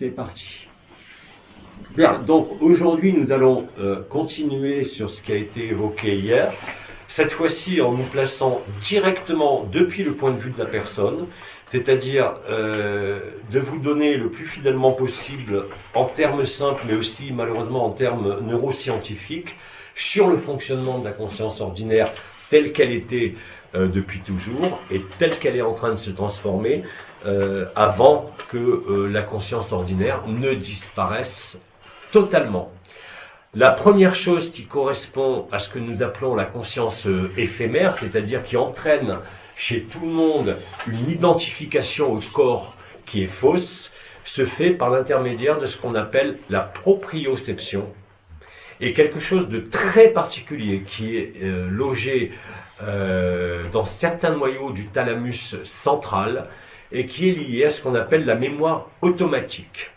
C'est parti. Bien, donc aujourd'hui nous allons continuer sur ce qui a été évoqué hier, cette fois-ci en nous plaçant directement depuis le point de vue de la personne, c'est-à-dire de vous donner le plus fidèlement possible en termes simples mais aussi malheureusement en termes neuroscientifiques sur le fonctionnement de la conscience ordinaire telle qu'elle était depuis toujours et telle qu'elle est en train de se transformer avant que la conscience ordinaire ne disparaisse totalement. La première chose qui correspond à ce que nous appelons la conscience éphémère, c'est-à-dire qui entraîne chez tout le monde une identification au corps qui est fausse, se fait par l'intermédiaire de ce qu'on appelle la proprioception. Et quelque chose de très particulier qui est logé dans certains noyaux du thalamus central et qui est lié à ce qu'on appelle la mémoire automatique.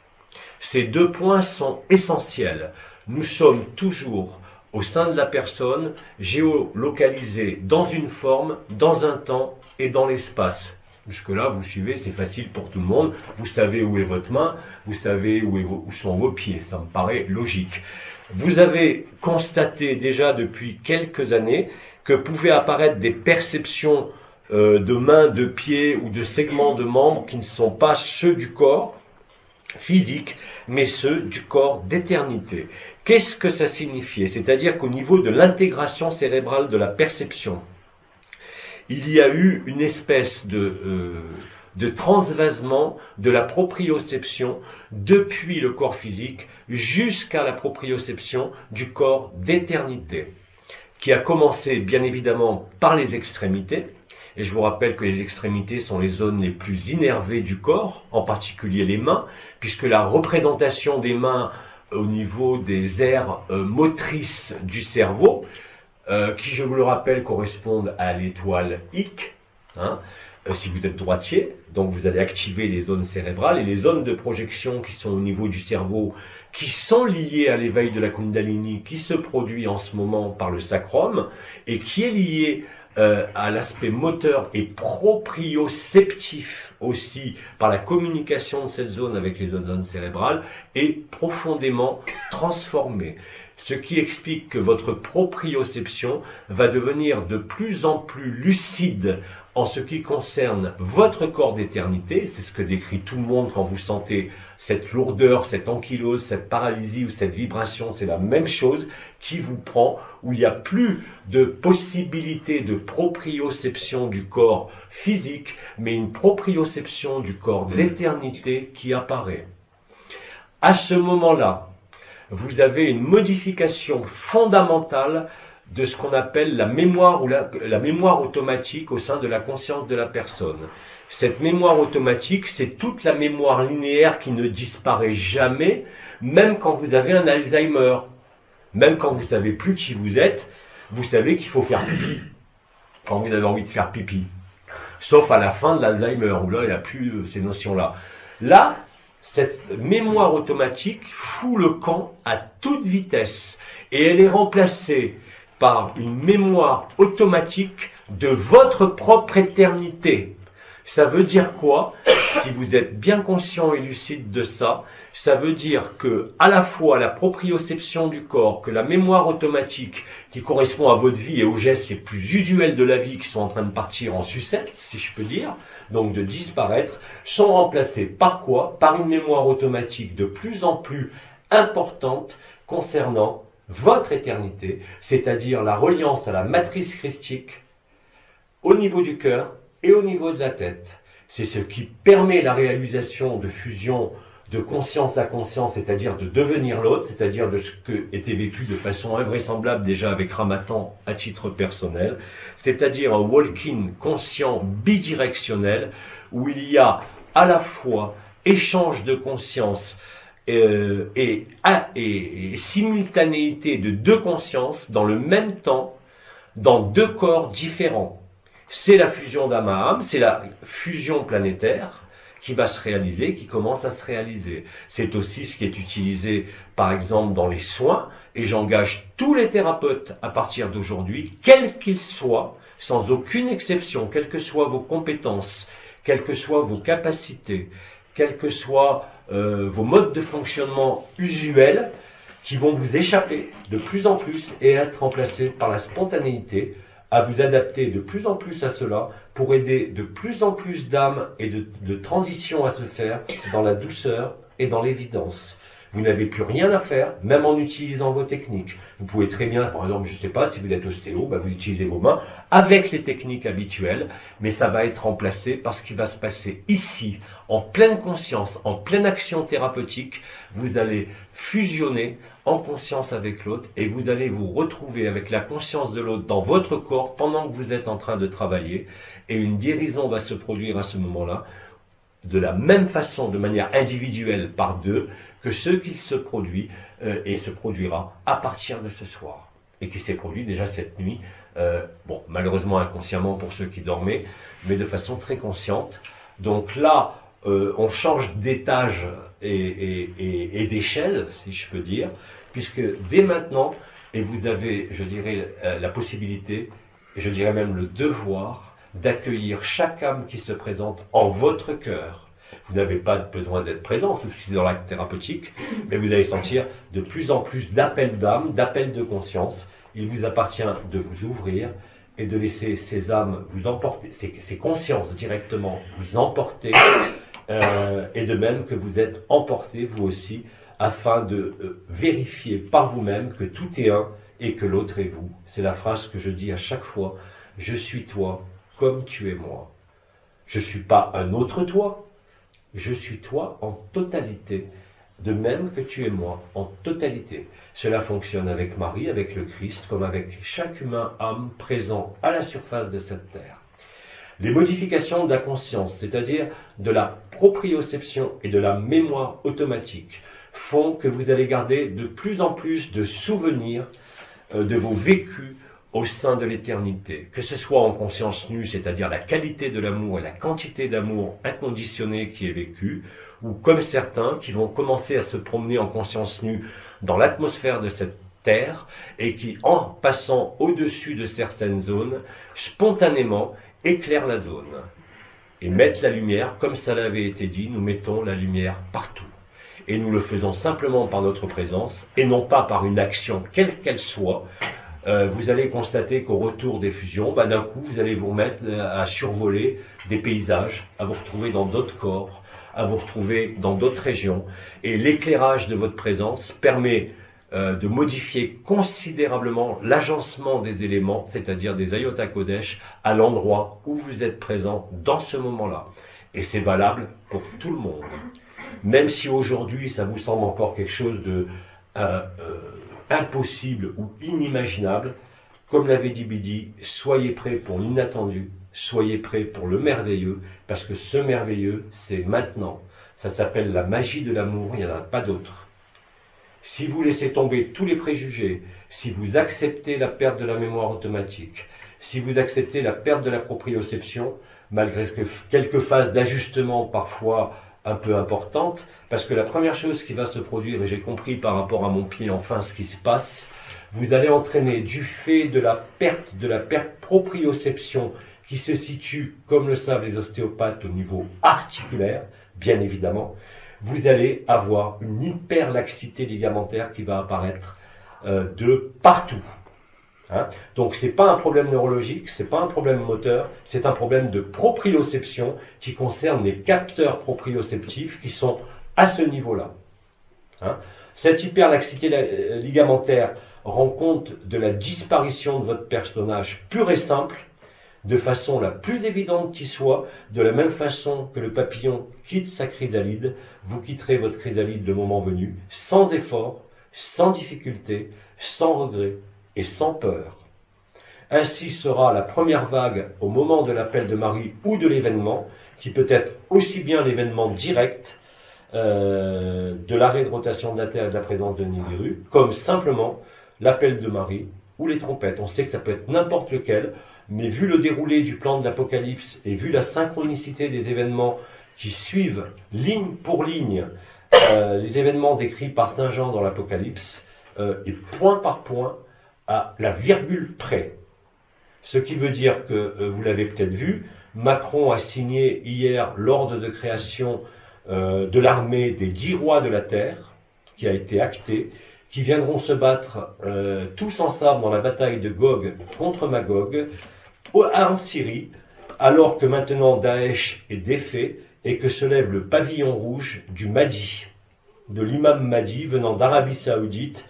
Ces deux points sont essentiels. Nous sommes toujours au sein de la personne, géolocalisés dans une forme, dans un temps et dans l'espace. Jusque-là, vous suivez, c'est facile pour tout le monde. Vous savez où est votre main, vous savez où sont vos pieds. Ça me paraît logique. Vous avez constaté déjà depuis quelques années que pouvaient apparaître des perceptions de mains, de pieds ou de segments de membres qui ne sont pas ceux du corps physique, mais ceux du corps d'éternité. Qu'est-ce que ça signifiait? C'est-à-dire qu'au niveau de l'intégration cérébrale de la perception, il y a eu une espèce de transvasement de la proprioception depuis le corps physique jusqu'à la proprioception du corps d'éternité, qui a commencé bien évidemment par les extrémités. Et je vous rappelle que les extrémités sont les zones les plus innervées du corps, en particulier les mains, puisque la représentation des mains au niveau des aires motrices du cerveau, qui, je vous le rappelle, correspondent à l'étoile Ic, si vous êtes droitier, donc vous allez activer les zones cérébrales et les zones de projection qui sont au niveau du cerveau, qui sont liées à l'éveil de la Kundalini, qui se produit en ce moment par le sacrum, et qui est lié à l'aspect moteur et proprioceptif aussi par la communication de cette zone avec les autres zones cérébrales, est profondément transformée. Ce qui explique que votre proprioception va devenir de plus en plus lucide en ce qui concerne votre corps d'éternité. C'est ce que décrit tout le monde quand vous sentez cette lourdeur, cette ankylose, cette paralysie ou cette vibration. C'est la même chose qui vous prend, où il n'y a plus de possibilité de proprioception du corps physique, mais une proprioception du corps d'éternité qui apparaît. À ce moment-là, vous avez une modification fondamentale de ce qu'on appelle la mémoire ou la mémoire automatique au sein de la conscience de la personne. Cette mémoire automatique, c'est toute la mémoire linéaire qui ne disparaît jamais, même quand vous avez un Alzheimer. Même quand vous savez plus qui vous êtes, vous savez qu'il faut faire pipi. Quand vous avez envie de faire pipi. Sauf à la fin de l'Alzheimer, où là, il n'y a plus ces notions-là. Là, cette mémoire automatique fout le camp à toute vitesse. Et elle est remplacée par une mémoire automatique de votre propre éternité. Ça veut dire quoi? Si vous êtes bien conscient et lucide de ça, ça veut dire que à la fois la proprioception du corps, que la mémoire automatique qui correspond à votre vie et aux gestes les plus usuels de la vie qui sont en train de partir en sucette, si je peux dire, donc de disparaître, sont remplacés par quoi? Par une mémoire automatique de plus en plus importante concernant votre éternité, c'est-à-dire la reliance à la matrice christique au niveau du cœur et au niveau de la tête. C'est ce qui permet la réalisation de fusion de conscience à conscience, c'est-à-dire de devenir l'autre, c'est-à-dire de ce que était vécu de façon invraisemblable déjà avec Ramatan à titre personnel, c'est-à-dire un walk-in conscient bidirectionnel où il y a à la fois échange de conscience et simultanéité de deux consciences dans le même temps, dans deux corps différents. C'est la fusion d'âme à âme, c'est la fusion planétaire qui va se réaliser, qui commence à se réaliser. C'est aussi ce qui est utilisé, par exemple, dans les soins, et j'engage tous les thérapeutes à partir d'aujourd'hui, quels qu'ils soient, sans aucune exception, quelles que soient vos compétences, quelles que soient vos capacités, quels que soient vos modes de fonctionnement usuels, qui vont vous échapper de plus en plus et être remplacés par la spontanéité, à vous adapter de plus en plus à cela pour aider de plus en plus d'âmes et de transition à se faire dans la douceur et dans l'évidence. Vous n'avez plus rien à faire, même en utilisant vos techniques. Vous pouvez très bien, par exemple, je ne sais pas, si vous êtes ostéo, vous utilisez vos mains avec les techniques habituelles, mais ça va être remplacé par ce qui va se passer ici, en pleine conscience, en pleine action thérapeutique. Vous allez fusionner en conscience avec l'autre et vous allez vous retrouver avec la conscience de l'autre dans votre corps pendant que vous êtes en train de travailler et une guérison va se produire à ce moment-là de la même façon, de manière individuelle par deux, que ce qui se produit et se produira à partir de ce soir. Et qui s'est produit déjà cette nuit, bon, malheureusement inconsciemment pour ceux qui dormaient, mais de façon très consciente. Donc là, on change d'étage et d'échelle, si je peux dire, puisque dès maintenant, et vous avez, je dirais, la possibilité, et je dirais même le devoir, d'accueillir chaque âme qui se présente en votre cœur. Vous n'avez pas besoin d'être présent, sauf si c'est dans l'acte thérapeutique, mais vous allez sentir de plus en plus d'appels d'âme, d'appels de conscience. Il vous appartient de vous ouvrir et de laisser ces âmes vous emporter, ces consciences directement vous emporter, et de même que vous êtes emportés vous aussi, afin de vérifier par vous-même que tout est un et que l'autre est vous. C'est la phrase que je dis à chaque fois, je suis toi comme tu es moi. Je ne suis pas un autre toi, je suis toi en totalité, de même que tu es moi, en totalité. Cela fonctionne avec Marie, avec le Christ, comme avec chaque humain âme présent à la surface de cette terre. Les modifications de la conscience, c'est-à-dire de la proprioception et de la mémoire automatique, font que vous allez garder de plus en plus de souvenirs de vos vécus au sein de l'éternité, que ce soit en conscience nue, c'est-à-dire la qualité de l'amour et la quantité d'amour inconditionné qui est vécu, ou comme certains qui vont commencer à se promener en conscience nue dans l'atmosphère de cette terre, et qui, en passant au-dessus de certaines zones, spontanément éclairent la zone, et mettent la lumière, comme ça l'avait été dit, nous mettons la lumière partout. Et nous le faisons simplement par notre présence, et non pas par une action, quelle qu'elle soit. Vous allez constater qu'au retour des fusions, d'un coup, vous allez vous remettre à survoler des paysages, à vous retrouver dans d'autres corps, à vous retrouver dans d'autres régions. Et l'éclairage de votre présence permet de modifier considérablement l'agencement des éléments, c'est-à-dire des Ayota Kodesh, à l'endroit où vous êtes présent dans ce moment-là. Et c'est valable pour tout le monde. Même si aujourd'hui, ça vous semble encore quelque chose de impossible ou inimaginable, comme l'avait dit Bidi, soyez prêts pour l'inattendu, soyez prêts pour le merveilleux, parce que ce merveilleux, c'est maintenant. Ça s'appelle la magie de l'amour, il n'y en a pas d'autre. Si vous laissez tomber tous les préjugés, si vous acceptez la perte de la mémoire automatique, si vous acceptez la perte de la proprioception, malgré quelques phases d'ajustement parfois un peu importante, parce que la première chose qui va se produire, et j'ai compris par rapport à mon pied enfin ce qui se passe, vous allez entraîner du fait de la perte proprioception qui se situe, comme le savent les ostéopathes, au niveau articulaire, bien évidemment, vous allez avoir une hyperlaxité ligamentaire qui va apparaître de partout. Hein. Donc c'est pas un problème neurologique, c'est pas un problème moteur, c'est un problème de proprioception qui concerne les capteurs proprioceptifs qui sont à ce niveau-là. Hein. Cette hyperlaxité ligamentaire rend compte de la disparition de votre personnage pur et simple, de façon la plus évidente qui soit, de la même façon que le papillon quitte sa chrysalide, vous quitterez votre chrysalide le moment venu, sans effort, sans difficulté, sans regret, et sans peur. Ainsi sera la première vague au moment de l'appel de Marie ou de l'événement, qui peut être aussi bien l'événement direct de l'arrêt de rotation de la Terre et de la présence de Nibiru, comme simplement l'appel de Marie ou les trompettes. On sait que ça peut être n'importe lequel, mais vu le déroulé du plan de l'Apocalypse et vu la synchronicité des événements qui suivent ligne pour ligne les événements décrits par Saint Jean dans l'Apocalypse, et point par point, à la virgule près. Ce qui veut dire que, vous l'avez peut-être vu, Macron a signé hier l'ordre de création de l'armée des 10 rois de la terre, qui a été actée, qui viendront se battre tous ensemble dans la bataille de Gog contre Magog en Syrie, alors que maintenant Daesh est défait et que se lève le pavillon rouge du Mahdi, de l'imam Mahdi venant d'Arabie Saoudite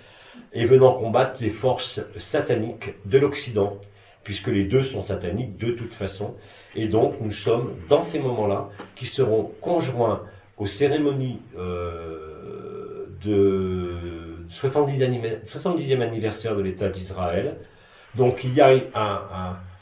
et venant combattre les forces sataniques de l'Occident, puisque les deux sont sataniques de toute façon. Et donc nous sommes dans ces moments-là qui seront conjoints aux cérémonies de 70e anniversaire de l'État d'Israël. Donc il y a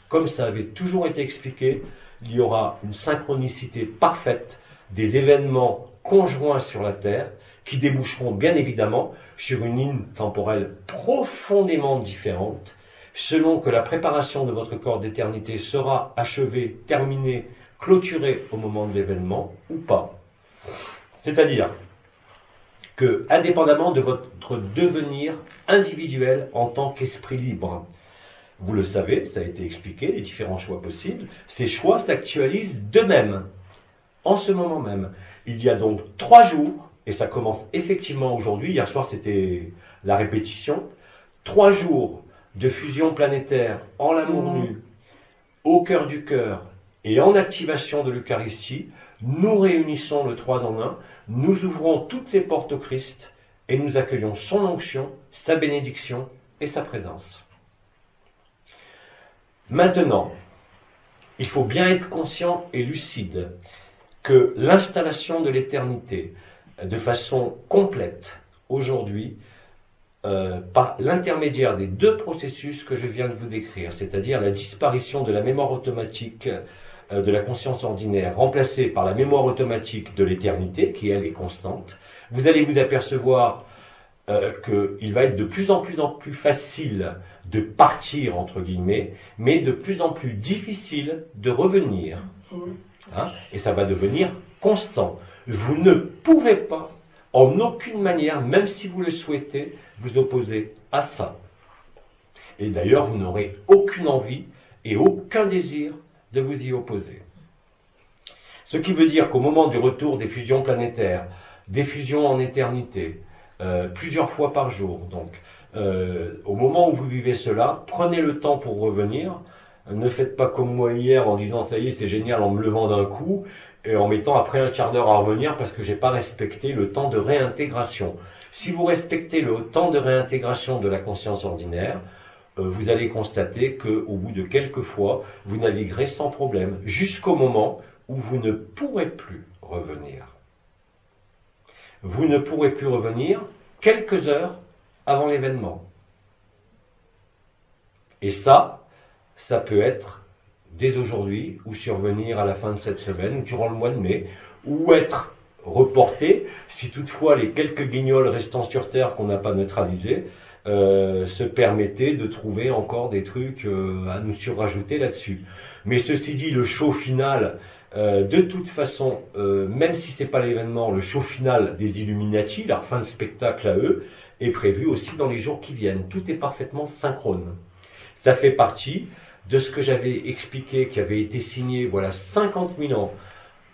comme ça avait toujours été expliqué, il y aura une synchronicité parfaite des événements conjoints sur la Terre qui déboucheront bien évidemment sur une ligne temporelle profondément différente, selon que la préparation de votre corps d'éternité sera achevée, terminée, clôturée au moment de l'événement ou pas. C'est-à-dire que, indépendamment de votre devenir individuel en tant qu'esprit libre, vous le savez, ça a été expliqué, les différents choix possibles, ces choix s'actualisent d'eux-mêmes, en ce moment même. Il y a donc 3 jours, et ça commence effectivement aujourd'hui, hier soir c'était la répétition, 3 jours de fusion planétaire en l'amour nu, au cœur du cœur et en activation de l'Eucharistie. Nous réunissons le 3 en 1, nous ouvrons toutes les portes au Christ et nous accueillons son onction, sa bénédiction et sa présence. Maintenant, il faut bien être conscient et lucide que l'installation de l'éternité de façon complète aujourd'hui, par l'intermédiaire des 2 processus que je viens de vous décrire, c'est-à-dire la disparition de la mémoire automatique de la conscience ordinaire, remplacée par la mémoire automatique de l'éternité, qui elle est constante, vous allez vous apercevoir qu'il va être de plus en plus facile de partir, entre guillemets, mais de plus en plus difficile de revenir. Hein, et ça va devenir constant. Vous ne pouvez pas, en aucune manière, même si vous le souhaitez, vous opposer à ça. Et d'ailleurs, vous n'aurez aucune envie et aucun désir de vous y opposer. Ce qui veut dire qu'au moment du retour des fusions planétaires, des fusions en éternité, plusieurs fois par jour, donc au moment où vous vivez cela, prenez le temps pour revenir. Ne faites pas comme moi hier en disant ça y est c'est génial en me levant d'un coup et en mettant après un quart d'heure à revenir parce que j'ai pas respecté le temps de réintégration. Si vous respectez le temps de réintégration de la conscience ordinaire, vous allez constater qu'au bout de quelques fois, vous naviguerez sans problème, jusqu'au moment où vous ne pourrez plus revenir. Vous ne pourrez plus revenir quelques heures avant l'événement. Et ça peut être dès aujourd'hui, ou survenir à la fin de cette semaine, ou durant le mois de mai, ou être reporté, si toutefois les quelques guignols restants sur Terre qu'on n'a pas neutralisés, se permettaient de trouver encore des trucs à nous surrajouter là-dessus. Mais ceci dit, le show final, de toute façon, même si c'est pas l'événement, le show final des Illuminati, leur fin de spectacle à eux, est prévu aussi dans les jours qui viennent. Tout est parfaitement synchrone. Ça fait partie de ce que j'avais expliqué, qui avait été signé, voilà, 50 000 ans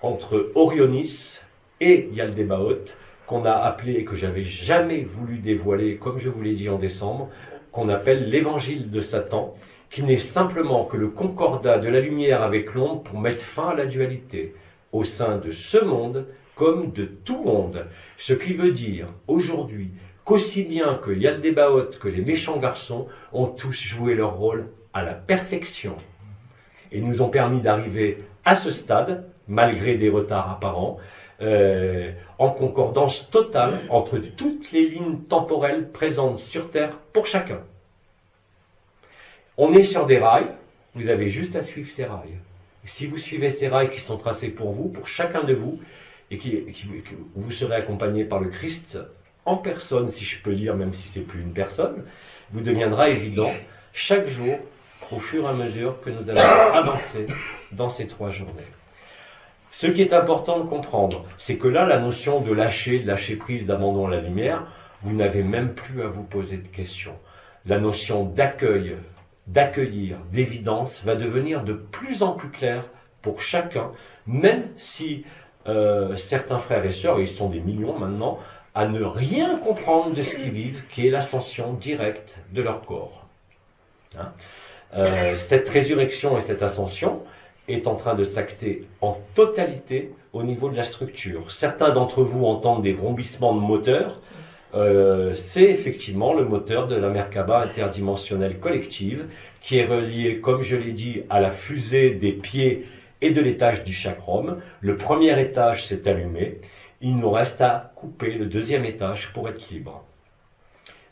entre Orionis et Yaldabaoth, qu'on a appelé et que j'avais jamais voulu dévoiler, comme je vous l'ai dit en décembre, qu'on appelle l'évangile de Satan, qui n'est simplement que le concordat de la lumière avec l'ombre pour mettre fin à la dualité, au sein de ce monde comme de tout monde. Ce qui veut dire, aujourd'hui, qu'aussi bien que Yaldabaoth que les méchants garçons ont tous joué leur rôle à la perfection et nous ont permis d'arriver à ce stade, malgré des retards apparents, en concordance totale entre toutes les lignes temporelles présentes sur Terre pour chacun. On est sur des rails, vous avez juste à suivre ces rails. Si vous suivez ces rails qui sont tracés pour vous, pour chacun de vous, et vous serez accompagné par le Christ en personne, si je peux dire, même si c'est plus une personne, vous deviendra évident chaque jour, au fur et à mesure que nous allons avancer dans ces 3 journées. Ce qui est important de comprendre, c'est que là, la notion de lâcher prise, d'abandon à la lumière, vous n'avez même plus à vous poser de questions. La notion d'accueil, d'accueillir, d'évidence va devenir de plus en plus claire pour chacun, même si certains frères et sœurs, et ils sont des millions maintenant, à ne rien comprendre de ce qu'ils vivent, qui est l'ascension directe de leur corps. Hein. Cette résurrection et cette ascension est en train de s'acter en totalité au niveau de la structure. Certains d'entre vous entendent des vrombissements de moteur. C'est effectivement le moteur de la Merkaba interdimensionnelle collective qui est relié, comme je l'ai dit, à la fusée des pieds et de l'étage du chakram. Le premier étage s'est allumé. Il nous reste à couper le deuxième étage pour être libre.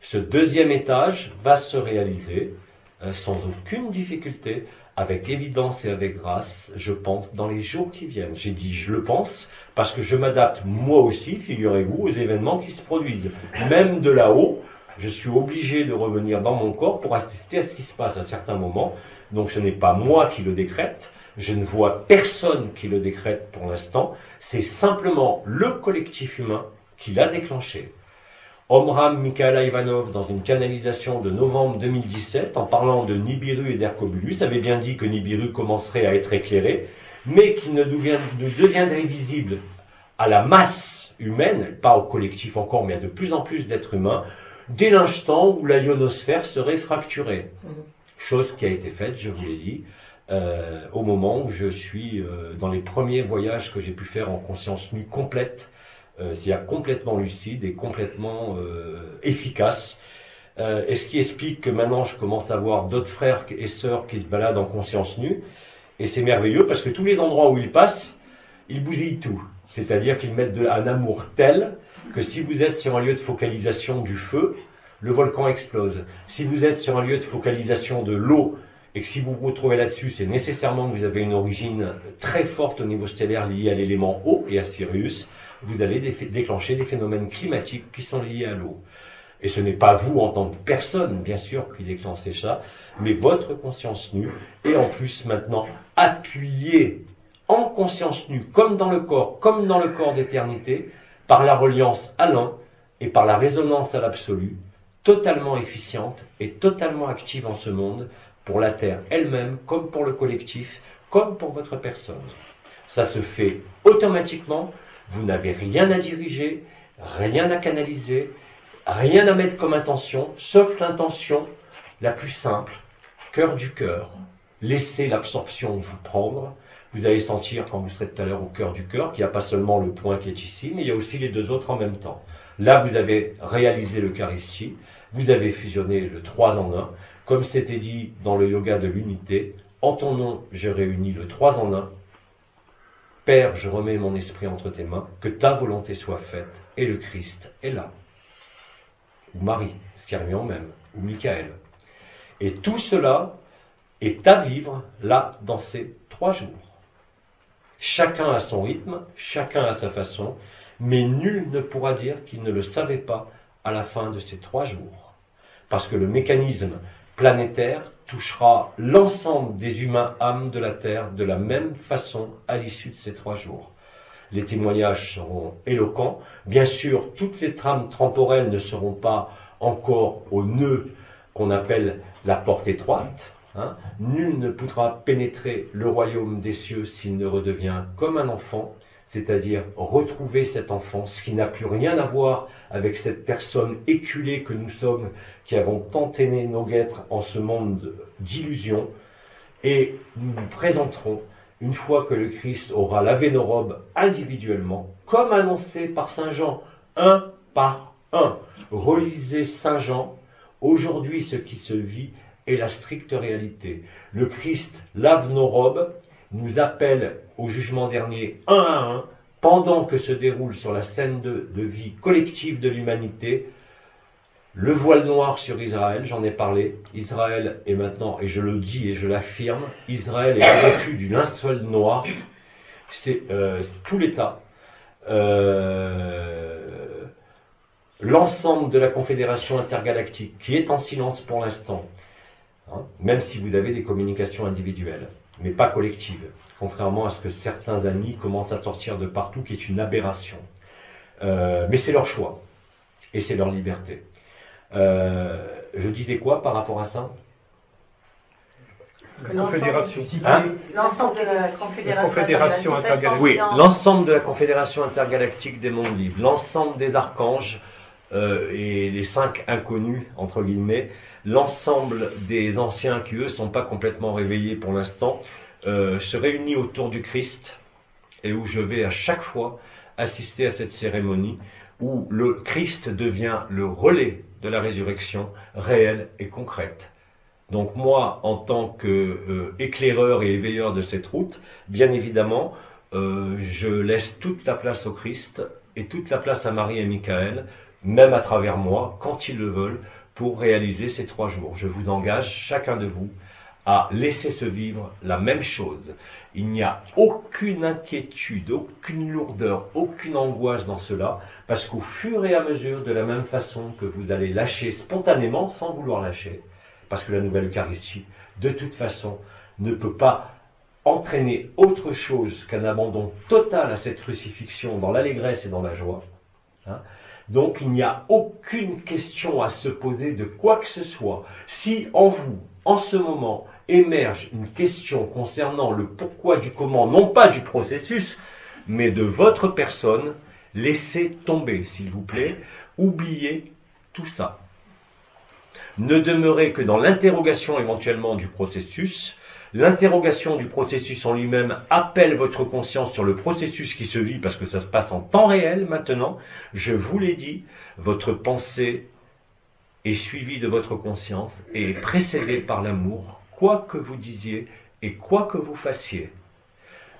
Ce deuxième étage va se réaliser sans aucune difficulté, avec évidence et avec grâce, je pense, dans les jours qui viennent. J'ai dit je le pense, parce que je m'adapte moi aussi, figurez-vous, aux événements qui se produisent. Même de là-haut, je suis obligé de revenir dans mon corps pour assister à ce qui se passe à certains moments. Donc ce n'est pas moi qui le décrète, je ne vois personne qui le décrète pour l'instant, c'est simplement le collectif humain qui l'a déclenché. Omram Mikhaila Ivanov, dans une canalisation de novembre 2017, en parlant de Nibiru et d'Hercobulus, avait bien dit que Nibiru commencerait à être éclairé, mais qu'il ne deviendrait visible à la masse humaine, pas au collectif encore, mais à de plus en plus d'êtres humains, dès l'instant où la ionosphère serait fracturée. Chose qui a été faite, je vous l'ai dit, au moment où je suis dans les premiers voyages que j'ai pu faire en conscience nue complète, c'est-à-dire complètement lucide et complètement efficace. Et ce qui explique que maintenant je commence à voir d'autres frères et sœurs qui se baladent en conscience nue. Et c'est merveilleux parce que tous les endroits où ils passent, ils bousillent tout. C'est-à-dire qu'ils mettent un amour tel que si vous êtes sur un lieu de focalisation du feu, le volcan explose. Si vous êtes sur un lieu de focalisation de l'eau, et que si vous vous retrouvez là-dessus, c'est nécessairement que vous avez une origine très forte au niveau stellaire liée à l'élément eau et à Sirius, vous allez déclencher des phénomènes climatiques qui sont liés à l'eau. Et ce n'est pas vous en tant que personne, bien sûr, qui déclenchez ça, mais votre conscience nue, et en plus maintenant appuyée en conscience nue, comme dans le corps d'éternité, par la reliance à l'un et par la résonance à l'absolu, totalement efficiente et totalement active en ce monde, pour la Terre elle-même, comme pour le collectif, comme pour votre personne. Ça se fait automatiquement, vous n'avez rien à diriger, rien à canaliser, rien à mettre comme intention, sauf l'intention la plus simple, cœur du cœur. Laissez l'absorption vous prendre. Vous allez sentir, quand vous serez tout à l'heure au cœur du cœur, qu'il n'y a pas seulement le point qui est ici, mais il y a aussi les deux autres en même temps. Là, vous avez réalisé l'Eucharistie, vous avez fusionné le 3 en 1, comme c'était dit dans le yoga de l'unité, en ton nom, je réunis le 3 en 1. Père, je remets mon esprit entre tes mains, que ta volonté soit faite, et le Christ est là. Ou Marie, Skirmion même, ou Michael. Et tout cela est à vivre, là, dans ces 3 jours. Chacun a son rythme, chacun a sa façon, mais nul ne pourra dire qu'il ne le savait pas à la fin de ces 3 jours. Parce que le mécanisme planétaire touchera l'ensemble des humains âmes de la Terre de la même façon à l'issue de ces 3 jours. Les témoignages seront éloquents. Bien sûr, toutes les trames temporelles ne seront pas encore au nœud qu'on appelle la porte étroite. Nul ne pourra pénétrer le royaume des cieux s'il ne redevient comme un enfant, c'est-à-dire retrouver cet enfant, ce qui n'a plus rien à voir avec cette personne éculée que nous sommes, qui avons tant aimé nos guêtres en ce monde d'illusions, et nous nous présenterons, une fois que le Christ aura lavé nos robes individuellement, comme annoncé par Saint Jean, un par un. Relisez Saint Jean, aujourd'hui ce qui se vit est la stricte réalité. Le Christ lave nos robes, nous appelle au jugement dernier un à un, pendant que se déroule sur la scène de vie collective de l'humanité, le voile noir sur Israël, j'en ai parlé, Israël est maintenant, et je le dis et je l'affirme, Israël est vêtu du linceul noir, c'est tout l'État, l'ensemble de la Confédération intergalactique, qui est en silence pour l'instant, même si vous avez des communications individuelles, mais pas collectives, contrairement à ce que certains amis commencent à sortir de partout, qui est une aberration. Mais c'est leur choix, et c'est leur liberté. Je disais quoi par rapport à ça? Confédération. L'ensemble de la Confédération intergalactique. Oui, l'ensemble de la Confédération intergalactique des mondes libres, l'ensemble des archanges et les 5 inconnus, entre guillemets, l'ensemble des anciens qui, eux, ne sont pas complètement réveillés pour l'instant, se réunit autour du Christ et où je vais à chaque fois assister à cette cérémonie où le Christ devient le relais de la résurrection réelle et concrète. Donc moi, en tant qu'éclaireur et éveilleur de cette route, bien évidemment, je laisse toute la place au Christ et toute la place à Marie et Michael, même à travers moi, quand ils le veulent, pour réaliser ces 3 jours. Je vous engage, chacun de vous, à laisser se vivre la même chose. Il n'y a aucune inquiétude, aucune lourdeur, aucune angoisse dans cela, parce qu'au fur et à mesure, de la même façon que vous allez lâcher spontanément, sans vouloir lâcher, parce que la nouvelle Eucharistie, de toute façon, ne peut pas entraîner autre chose qu'un abandon total à cette crucifixion dans l'allégresse et dans la joie. Hein. Donc il n'y a aucune question à se poser de quoi que ce soit. Si en vous, en ce moment, émerge une question concernant le pourquoi du comment, non pas du processus, mais de votre personne, laissez tomber, s'il vous plaît, oubliez tout ça. Ne demeurez que dans l'interrogation éventuellement du processus. L'interrogation du processus en lui-même appelle votre conscience sur le processus qui se vit parce que ça se passe en temps réel maintenant. Je vous l'ai dit, votre pensée est suivie de votre conscience et est précédée par l'amour, quoi que vous disiez et quoi que vous fassiez.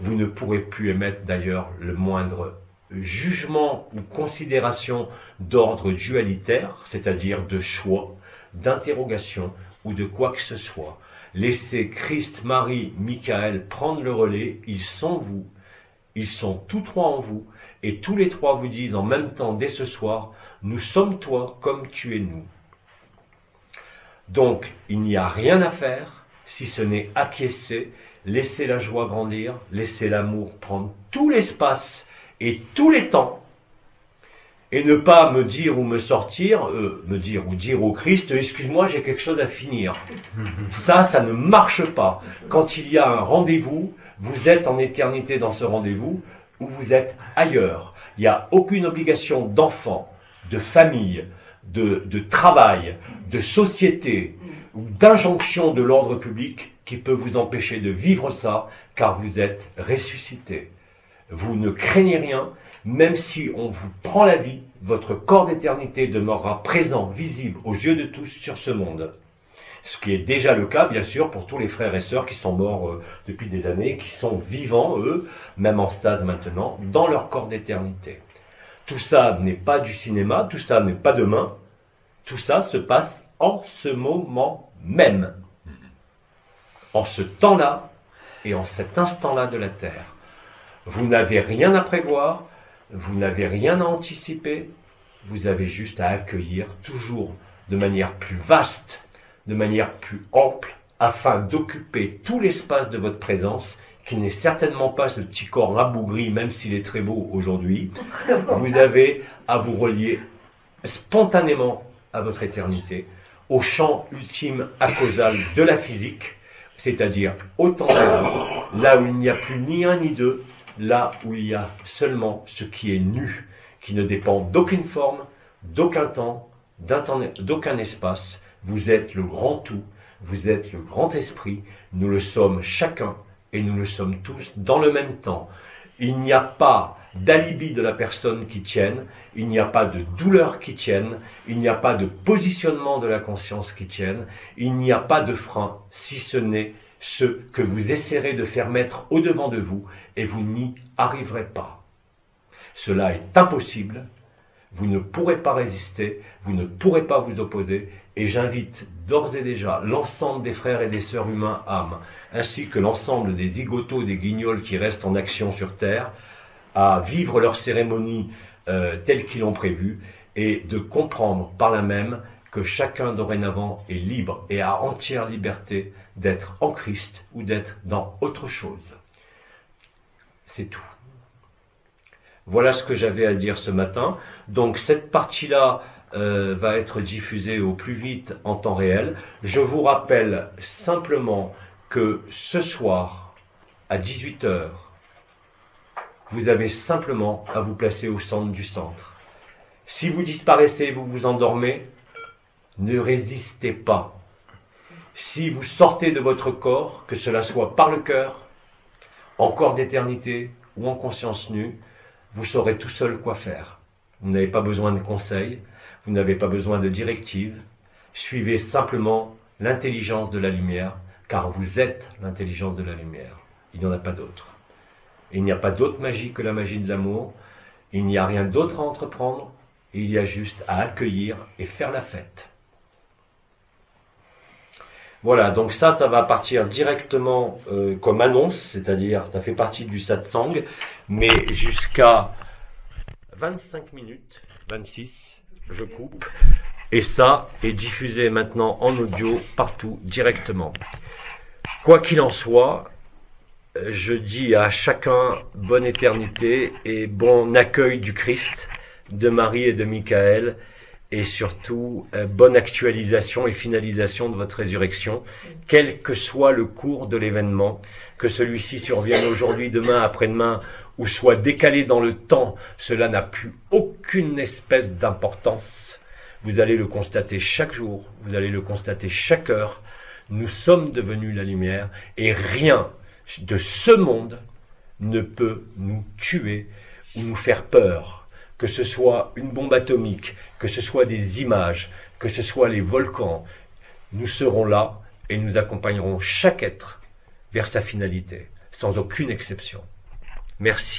Vous ne pourrez plus émettre d'ailleurs le moindre jugement ou considération d'ordre dualitaire, c'est-à-dire de choix, d'interrogation ou de quoi que ce soit. Laissez Christ, Marie, Michael prendre le relais, ils sont vous, ils sont tous 3 en vous, et tous les 3 vous disent en même temps dès ce soir, nous sommes toi comme tu es nous. Donc, il n'y a rien à faire, si ce n'est acquiescer, laisser la joie grandir, laisser l'amour prendre tout l'espace et tous les temps, et ne pas me dire ou me sortir, dire au Christ, excuse-moi, j'ai quelque chose à finir. Ça ne marche pas. Quand il y a un rendez-vous, vous êtes en éternité dans ce rendez-vous, ou vous êtes ailleurs. Il n'y a aucune obligation d'enfant, de famille, de travail, de société, ou d'injonction de l'ordre public qui peut vous empêcher de vivre ça, car vous êtes ressuscité. Vous ne craignez rien, même si on vous prend la vie, votre corps d'éternité demeurera présent, visible aux yeux de tous sur ce monde. Ce qui est déjà le cas, bien sûr, pour tous les frères et sœurs qui sont morts depuis des années, qui sont vivants, eux, même en stade maintenant, dans leur corps d'éternité. Tout ça n'est pas du cinéma, tout ça n'est pas demain, tout ça se passe en ce moment même, en ce temps-là et en cet instant-là de la Terre. Vous n'avez rien à prévoir, vous n'avez rien à anticiper, vous avez juste à accueillir toujours de manière plus vaste, de manière plus ample, afin d'occuper tout l'espace de votre présence, qui n'est certainement pas ce petit corps rabougri, même s'il est très beau aujourd'hui. Vous avez à vous relier spontanément à votre éternité, au champ ultime acausal de la physique, c'est-à-dire au temps réel, là où il n'y a plus ni un ni deux, là où il y a seulement ce qui est nu, qui ne dépend d'aucune forme, d'aucun temps, d'aucun espace. Vous êtes le grand tout, vous êtes le grand esprit, nous le sommes chacun et nous le sommes tous dans le même temps. Il n'y a pas d'alibi de la personne qui tienne, il n'y a pas de douleur qui tienne, il n'y a pas de positionnement de la conscience qui tienne, il n'y a pas de frein, si ce n'est ce que vous essaierez de faire mettre au-devant de vous, et vous n'y arriverez pas. Cela est impossible, vous ne pourrez pas résister, vous ne pourrez pas vous opposer, et j'invite d'ores et déjà l'ensemble des frères et des sœurs humains âmes, ainsi que l'ensemble des zigotos, des guignols qui restent en action sur Terre, à vivre leur cérémonie telle qu'ils l'ont prévue, et de comprendre par là même que chacun dorénavant est libre et a entière liberté d'être en Christ ou d'être dans autre chose. C'est tout. Voilà ce que j'avais à dire ce matin. Donc cette partie-là va être diffusée au plus vite en temps réel. Je vous rappelle simplement que ce soir, à 18 h, vous avez simplement à vous placer au centre du centre. Si vous disparaissez, vous vous endormez, ne résistez pas. Si vous sortez de votre corps, que cela soit par le cœur, en corps d'éternité ou en conscience nue, vous saurez tout seul quoi faire. Vous n'avez pas besoin de conseils, vous n'avez pas besoin de directives. Suivez simplement l'intelligence de la lumière, car vous êtes l'intelligence de la lumière. Il n'y en a pas d'autre. Il n'y a pas d'autre magie que la magie de l'amour. Il n'y a rien d'autre à entreprendre. Il y a juste à accueillir et faire la fête. Voilà, donc ça va partir directement comme annonce, c'est-à-dire ça fait partie du satsang, mais jusqu'à 25 minutes, 26, je coupe, et ça est diffusé maintenant en audio partout directement. Quoi qu'il en soit, je dis à chacun bonne éternité et bon accueil du Christ, de Marie et de Michael, et surtout bonne actualisation et finalisation de votre résurrection, quel que soit le cours de l'événement, que celui-ci survienne aujourd'hui, demain, après-demain, ou soit décalé dans le temps, cela n'a plus aucune espèce d'importance. Vous allez le constater chaque jour, vous allez le constater chaque heure. Nous sommes devenus la lumière et rien de ce monde ne peut nous tuer ou nous faire peur. Que ce soit une bombe atomique, que ce soit des images, que ce soit les volcans, nous serons là et nous accompagnerons chaque être vers sa finalité, sans aucune exception. Merci.